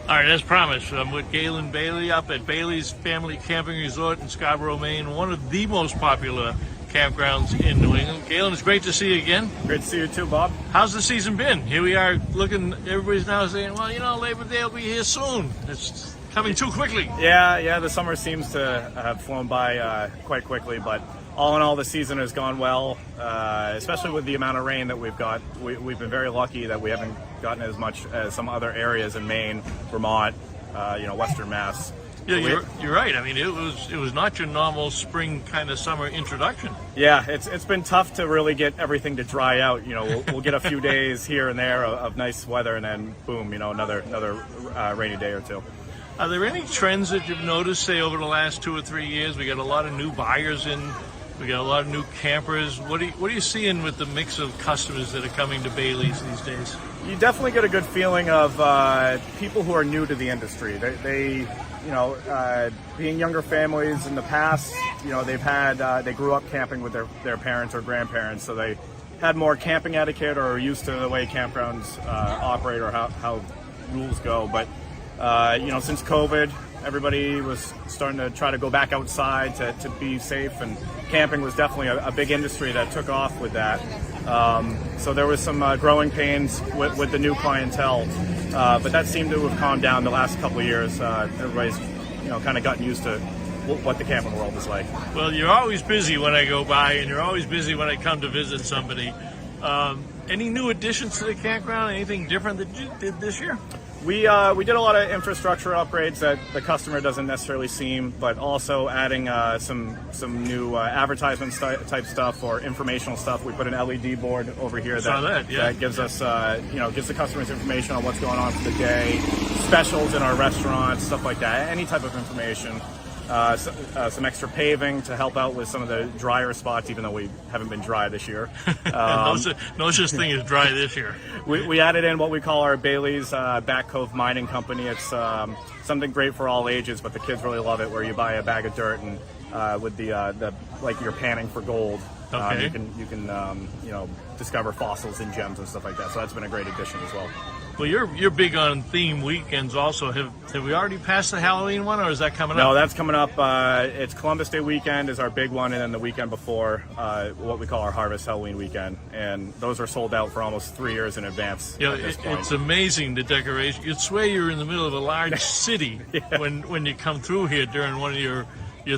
All right, as promised, I'm with Galen Bayley up at Bayley's Family Camping Resort in Scarborough, Maine, one of the most popular campgrounds in New England. Galen, it's great to see you again.
Great to see you too, Bob.
How's the season been? Here we are looking, everybody's now saying, well, Labor Day will be here soon. It's coming too quickly.
Yeah, the summer seems to have flown by quite quickly, but all in all, the season has gone well, especially with the amount of rain that we've got. We've been very lucky that we haven't gotten as much as some other areas in Maine, Vermont, Western Mass.
Yeah, you're right. I mean, it was not your normal spring kind of summer introduction.
Yeah, it's been tough to really get everything to dry out. We'll get a few days here and there of nice weather, and then boom, another rainy day or two.
Are there any trends that you've noticed, say, over the last 2 or 3 years? We got a lot of new buyers in. We got a lot of new campers. What are you seeing with the mix of customers that are coming to Bayley's these days? You
definitely get a good feeling of people who are new to the industry. They being younger families in the past, they grew up camping with their parents or grandparents, so they had more camping etiquette or are used to the way campgrounds operate or how rules go. But since COVID, everybody was starting to try to go back outside to be safe, and camping was definitely a big industry that took off with that. So there was some growing pains with the new clientele, but that seemed to have calmed down the last couple of years. Everybody's kind of gotten used to what the camping world is like.
Well, you're always busy when I go by, and you're always busy when I come to visit somebody. Any new additions to the campground? Anything different that you did this year?
We did a lot of infrastructure upgrades that the customer doesn't necessarily see, but also adding some new advertisement type stuff or informational stuff. We put an LED board over here that gives us gives the customers information on what's going on for the day, specials in our restaurants, stuff like that. Any type of information. Some extra paving to help out with some of the drier spots, even though we haven't been dry this year.
No such thing as dry this year.
We added in what we call our Bayley's Back Cove Mining Company. It's something great for all ages, but the kids really love it, where you buy a bag of dirt and with the like you're panning for gold.
Okay.
You can discover fossils and gems and stuff like that. So that's been a great addition as well.
Well, you're big on theme weekends also. Have we already passed the Halloween one, or is that coming up?
No, that's coming up. It's Columbus Day weekend is our big one, and then the weekend before, what we call our Harvest Halloween weekend. And those are sold out for almost 3 years in advance.
It's amazing, the decoration. You'd swear you're in the middle of a large city when you come through here during one of your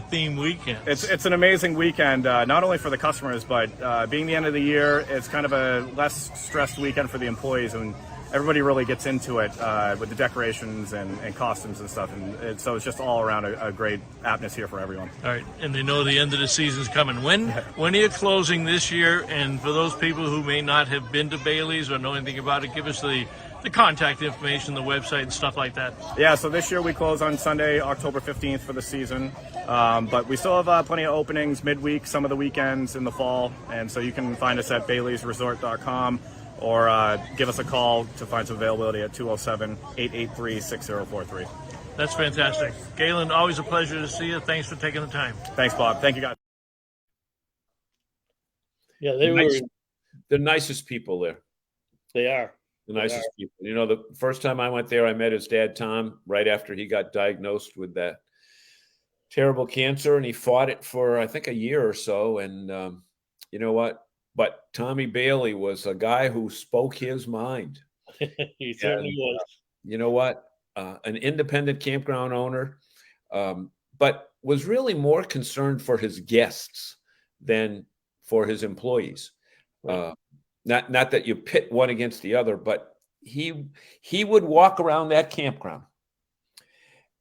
theme weekends.
It's an amazing weekend, not only for the customers, but being the end of the year, it's kind of a less stressed weekend for the employees, and everybody really gets into it with the decorations and costumes and stuff, and so it's just all around a great atmosphere for everyone.
All right, and they know the end of the season's coming. When are you closing this year? And for those people who may not have been to Bayley's or know anything about it, give us the the contact information, the website, and stuff like that.
Yeah, so this year we close on Sunday, October 15th for the season. But we still have plenty of openings midweek, some of the weekends in the fall. And so you can find us at baileysresort.com or give us a call to find some availability at 207-883-6043.
That's fantastic. Galen, always a pleasure to see you. Thanks for taking the time.
Thanks, Bob. Thank you, guys.
Yeah, they were.
The nicest people there.
They are.
The nicest people. You know, the first time I went there, I met his dad, Tom, right after he got diagnosed with that terrible cancer, and he fought it for, I think, a year or so. And you know what? But Tommy Bayley was a guy who spoke his mind.
He certainly was.
You know what? An independent campground owner, but was really more concerned for his guests than for his employees. Not that you pit one against the other, but he would walk around that campground,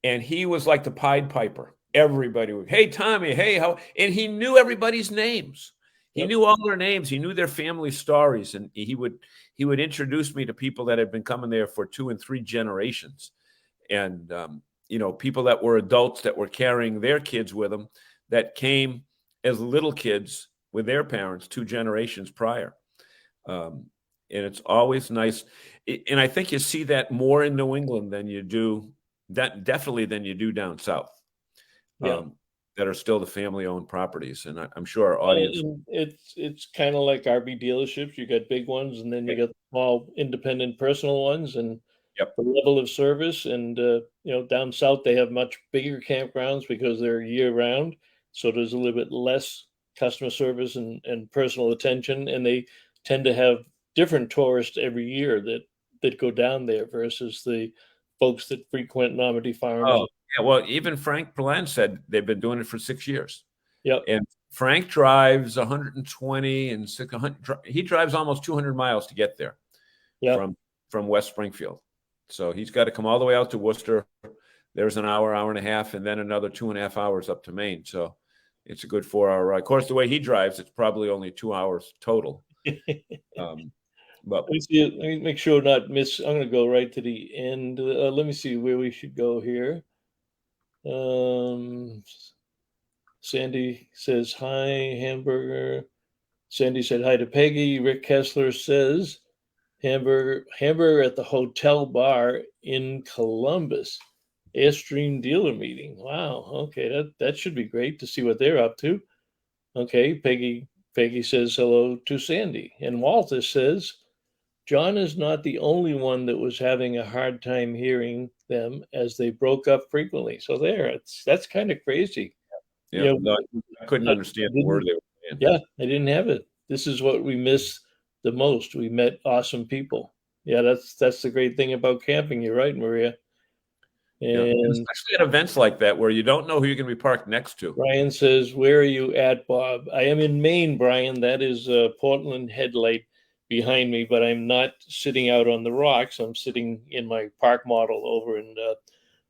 and he was like the Pied Piper. Everybody would, hey, Tommy, hey, how? And he knew everybody's names. He knew all their names. He knew their family stories, and he would introduce me to people that had been coming there for 2 and 3 generations, and you know, people that were adults that were carrying their kids with them that came as little kids with their parents 2 generations prior. And it's always nice. And I think you see that more in New England than you do definitely than you do down south. That are still the family-owned properties, and I'm sure our audience.
It's kind of like RV dealerships. You got big ones, and then you got small, independent, personal ones, and the level of service. And you know, down south they have much bigger campgrounds because they're year-round, so there's a little bit less customer service and personal attention, and they tend to have different tourists every year that go down there versus the folks that frequent Normandy Farm.
Oh, yeah. Well, even Frank Palange said they've been doing it for 6 years.
Yep.
And Frank drives 120 and 600. He drives almost 200 miles to get there. From West Springfield. So he's got to come all the way out to Worcester. There's an hour and a half, and then another 2.5 hours up to Maine. So it's a good 4-hour ride. Of course, the way he drives, it's probably only 2 hours total. But
let me make sure not miss. I'm going to go right to the end. Let me see where we should go here. Sandy says hi, hamburger. Sandy said hi to Peggy. Rick Kessler says hamburger at the hotel bar in Columbus. Airstream dealer meeting. Wow. Okay, that should be great to see what they're up to. Okay, Peggy says hello to Sandy. And Walter says, John is not the only one that was having a hard time hearing them as they broke up frequently. So that's kind of crazy.
Yeah, you know, I couldn't understand the word they were saying.
Yeah, I didn't have it. This is what we miss the most. We met awesome people. Yeah, that's the great thing about camping. You're right, Maria. And
especially at events like that where you don't know who you're going to be parked next to.
Brian says, where are you at, Bob? I am in Maine, Brian. That is Portland Headlight behind me, but I'm not sitting out on the rocks. I'm sitting in my park model over in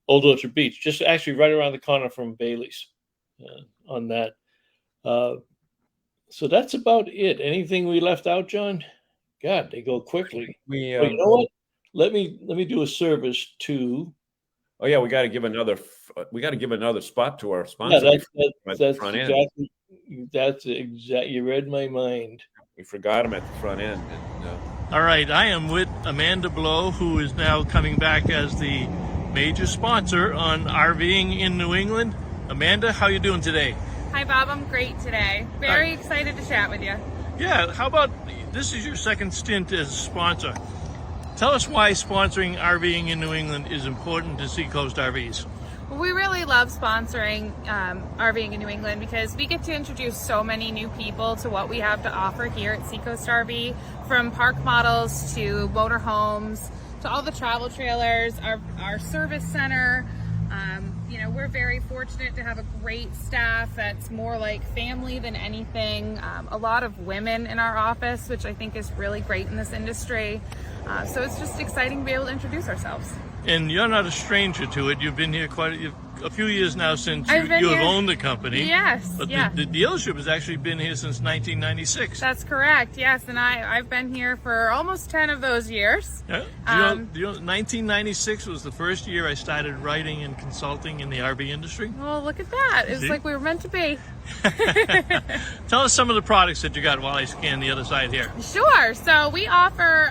Old Orchard Beach, just actually right around the corner from Bayley's on that. So that's about it. Anything we left out, John? God, they go quickly. But you know what? Let me do a service to.
Oh yeah, we got to give another spot to our sponsor.
Yeah, that's exactly. You read my mind.
We forgot him at the front end.
All right, I am with Amanda Blow, who is now coming back as the major sponsor on RVing in New England. Amanda, how you doing today?
Hi, Bob. I'm great today. Very excited to chat with you.
Yeah, how about this is your second stint as a sponsor. Tell us why sponsoring RVing in New England is important to Seacoast RVs.
Well, we really love sponsoring RVing in New England because we get to introduce so many new people to what we have to offer here at Seacoast RV, from park models to motorhomes to all the travel trailers, our service center. You know, we're very fortunate to have a great staff that's more like family than anything. A lot of women in our office, which I think is really great in this industry. So it's just exciting to be able to introduce ourselves.
And you're not a stranger to it. You've been here a few years now since
I've been
you have
here.
owned the company.
Yes,
But
yeah.
the dealership has actually been here since 1996.
That's correct, yes. And I've been here for almost 10 of those years.
Yeah. Do you know 1996 was the first year I started writing and consulting in the RV industry.
Well, look at that. It's
See?
like we were meant to be.
Tell us some of the products that you got while I scan the other side here.
Sure. So we offer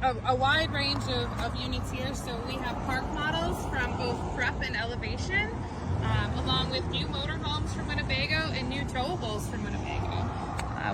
a wide range of units here. So we have park models from both prep and elevation, along with new motorhomes from Winnebago and new towables from Winnebago.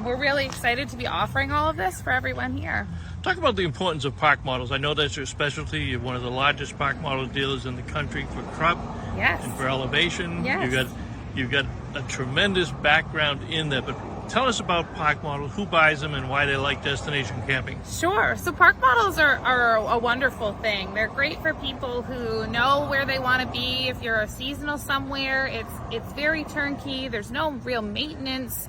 We're really excited to be offering all of this for everyone here.
Talk about the importance of park models. I know that's your specialty. You're one of the largest park model dealers in the country for crop
Yes.
and for elevation.
Yes.
You've got a tremendous background in that, but tell us about park models, who buys them, and why they like destination camping.
Sure. So park models are a wonderful thing. They're great for people who know where they want to be. If you're a seasonal somewhere, it's very turnkey. There's no real maintenance.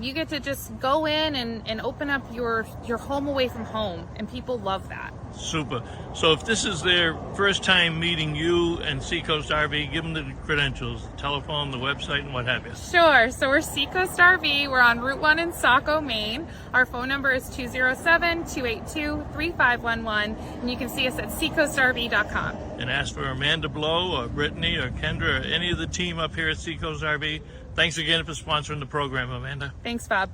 You get to just go in and open up your home away from home, and people love that.
Super. So if this is their first time meeting you and Seacoast RV, give them the credentials, the telephone, the website, and what have you.
Sure. So we're Seacoast RV. We're on Route 1 in Saco, Maine. Our phone number is 207-282-3511, and you can see us at seacoastrv.com.
And ask for Amanda Blow or Brittany or Kendra or any of the team up here at Seacoast RV. Thanks again for sponsoring the program, Amanda.
Thanks, Bob.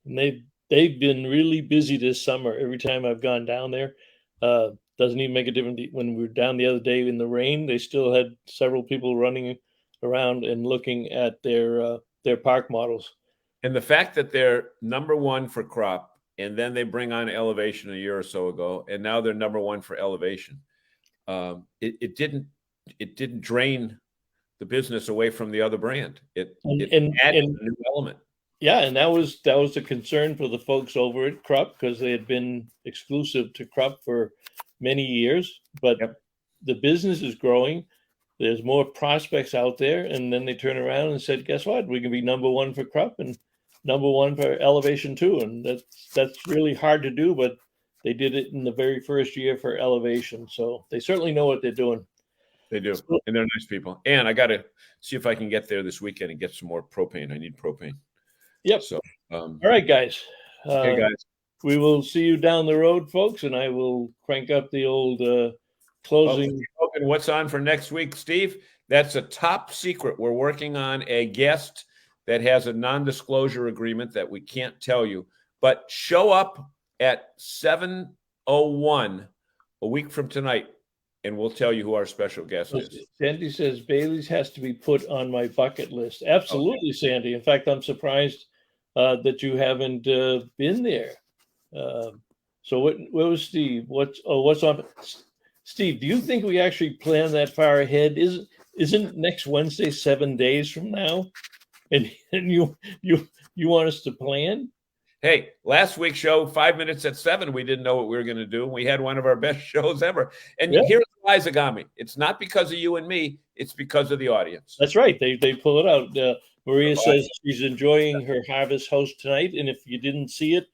And they've been really busy this summer. Every time I've gone down there, doesn't even make a difference. When we were down the other day in the rain, they still had several people running around and looking at their park models.
And the fact that they're number one for crop, and then they bring on elevation a year or so ago, and now they're number one for elevation. It didn't drain the business away from the other brand. It added a new element.
Yeah, and that was the concern for the folks over at Krupp, because they had been exclusive to Krupp for many years. But the business is growing. There's more prospects out there, and then they turn around and said, "Guess what? We can be number one for Krupp and number one for elevation too." And that's really hard to do, but they did it in the very first year for elevation. So they certainly know what they're doing.
They do, and they're nice people. And I got to see if I can get there this weekend and get some more propane. I need propane.
Yep.
So,
all right, guys.
Okay, guys.
We will see you down the road, folks, and I will crank up the old closing.
And what's on for next week, Steve? That's a top secret. We're working on a guest that has a non-disclosure agreement that we can't tell you. But show up at 7:01 a week from tonight, and we'll tell you who our special guest is.
Sandy says Bailey's has to be put on my bucket list. Absolutely, okay. Sandy. In fact, I'm surprised that you haven't been there. So where was Steve? What's on? Steve, do you think we actually plan that far ahead? Isn't next Wednesday 7 days from now? And you want us to plan?
Hey, last week's show, 5 minutes at 7, we didn't know what we were going to do. We had one of our best shows ever. And here's Liza Gami. It's not because of you and me. It's because of the audience.
That's right. They pull it out. Maria says she's enjoying her Harvest Host tonight. And if you didn't see it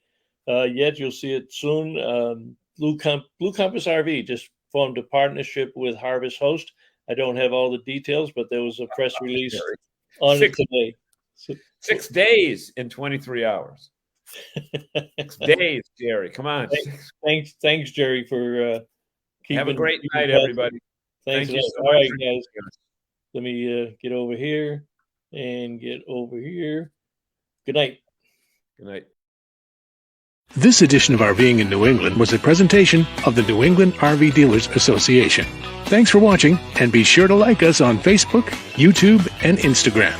yet, you'll see it soon. Blue Compass RV just formed a partnership with Harvest Host. I don't have all the details, but there was a press release on it today.
6 days in 23 hours. 6 days, Jerry. Come on.
Thanks, Jerry, for keeping.
Have a great night, everybody.
Thank you. All right, guys. Let me get over here and get over here. Good night.
Good night.
This edition of RVing in New England was a presentation of the New England RV Dealers Association. Thanks for watching, and be sure to like us on Facebook, YouTube, and Instagram.